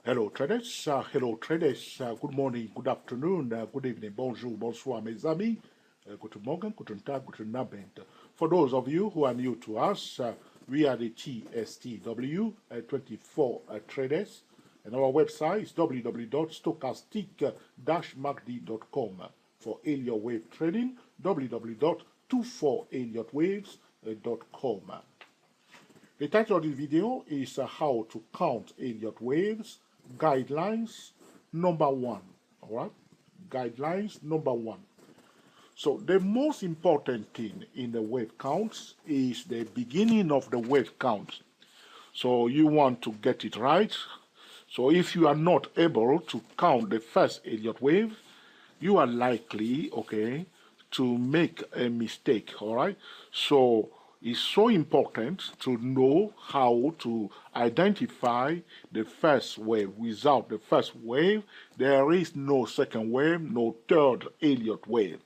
Hello traders, good morning, good afternoon, good evening, bonjour, bonsoir mes amis, guten Morgen, guten Tag, guten Abend. For those of you who are new to us, we are the TSTW 24 traders, and our website is www.stochastic-macd.com. For Elliott wave trading, www.24elliottwaves.com. The title of this video is how to count Elliott waves, guidelines number 1. All right, guidelines number 1. So the most important thing in the wave counts is the beginning of the wave count. So you want to get it right. So if you are not able to count the first Elliott wave, you are likely, okay, to make a mistake. All right. So it's so important to know how to identify the first wave. Without the first wave, there is no second wave, no third Elliott wave.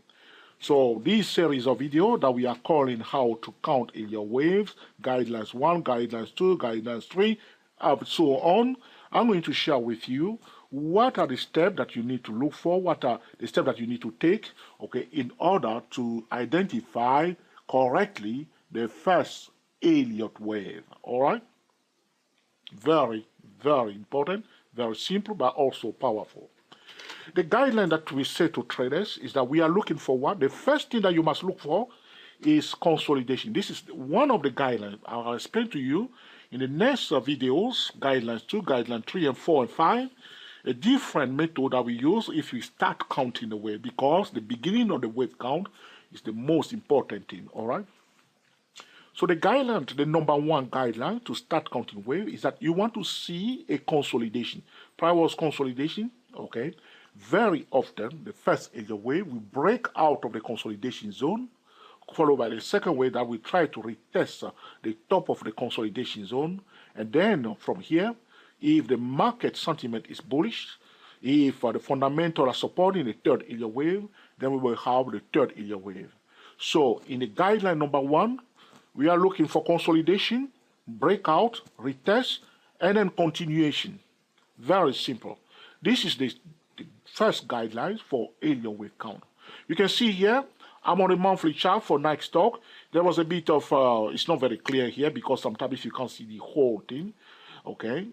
So this series of video that we are calling how to count Elliott waves, guidelines 1, guidelines 2, guidelines 3, and so on, I'm going to share with you what are the steps that you need to look for, what are the steps that you need to take, okay, in order to identify correctly the first Elliott wave. All right? Very, very important, very simple, but also powerful. The guideline that we say to traders is that we are looking for what? The first thing that you must look for is consolidation. This is one of the guidelines. I'll explain to you in the next videos, guidelines 2, guideline 3, and 4, and 5, a different method that we use if we start counting the wave, because the beginning of the wave count is the most important thing. All right? So the guideline, the number 1 guideline to start counting wave is that you want to see a consolidation. Prior consolidation, okay? Very often, the first Elliott wave will break out of the consolidation zone, followed by the second wave that will try to retest the top of the consolidation zone. And then from here, if the market sentiment is bullish, if the fundamentals are supporting the third Elliott wave, then we will have the third Elliott wave. So in the guideline number 1, we are looking for consolidation, breakout, retest, and then continuation. Very simple. This is the first guidelines for Elliott wave count. You can see here, I'm on a monthly chart for Nike stock. There was a bit of, it's not very clear here because sometimes you can't see the whole thing, okay?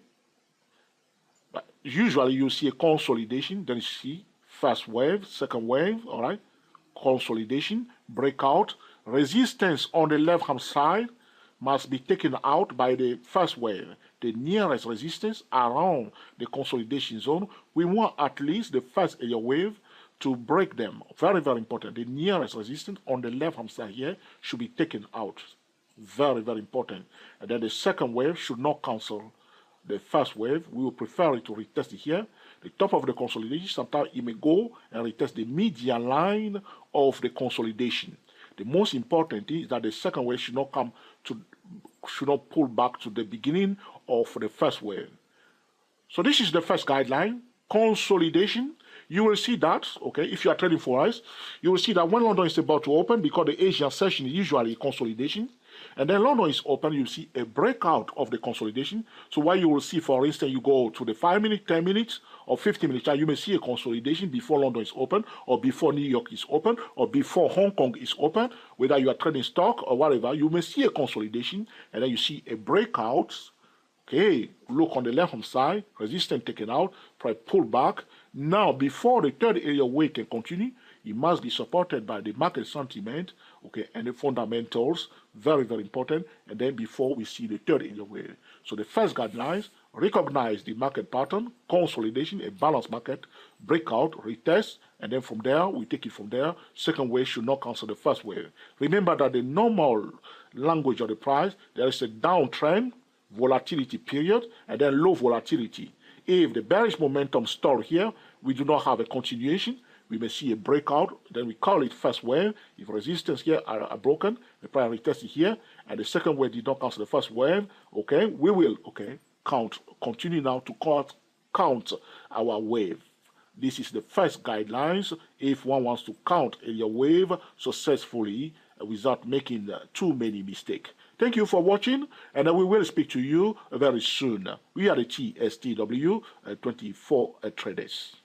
But usually you see a consolidation, then you see first wave, second wave, all right? Consolidation, breakout, resistance on the left-hand side must be taken out by the first wave. The nearest resistance around the consolidation zone, we want at least the first Elliott wave to break them. Very, very important. The nearest resistance on the left-hand side here should be taken out. Very, very important. And then the second wave should not cancel the first wave. We will prefer it to retest it here. The top of the consolidation, sometimes it may go and retest the median line of the consolidation. The most important thing is that the second wave should not pull back to the beginning of the first wave. So this is the first guideline, consolidation. You will see that, okay, if you are trading for us, you will see that when London is about to open, because the Asian session is usually a consolidation, and then London is open, you see a breakout of the consolidation. So what you will see, for instance, you go to the 5 minute, 10 minutes, or 15 minutes chart, you may see a consolidation before London is open, or before New York is open, or before Hong Kong is open, whether you are trading stock or whatever, you may see a consolidation, and then you see a breakout. Okay, look on the left-hand side, resistance taken out, price pull back. Now, before the third Elliott wave can continue, it must be supported by the market sentiment, okay, and the fundamentals, very, very important, and then before we see the third Elliott wave. So the first guidelines, recognize the market pattern, consolidation, a balanced market, breakout, retest, and then from there, we take it from there. Second wave should not cancel the first wave. Remember that the normal language of the price, there is a downtrend, volatility period, and then low volatility. If the bearish momentum stall here, we do not have a continuation, we may see a breakout, then we call it first wave. If resistance here are broken, the price retest it here, and the second wave did not cancel the first wave, okay, we will, okay, continue now to count our wave. This is the first guidelines if one wants to count Elliott wave successfully without making too many mistakes. Thank you for watching, and we will speak to you very soon. We are the TSTW 24 traders.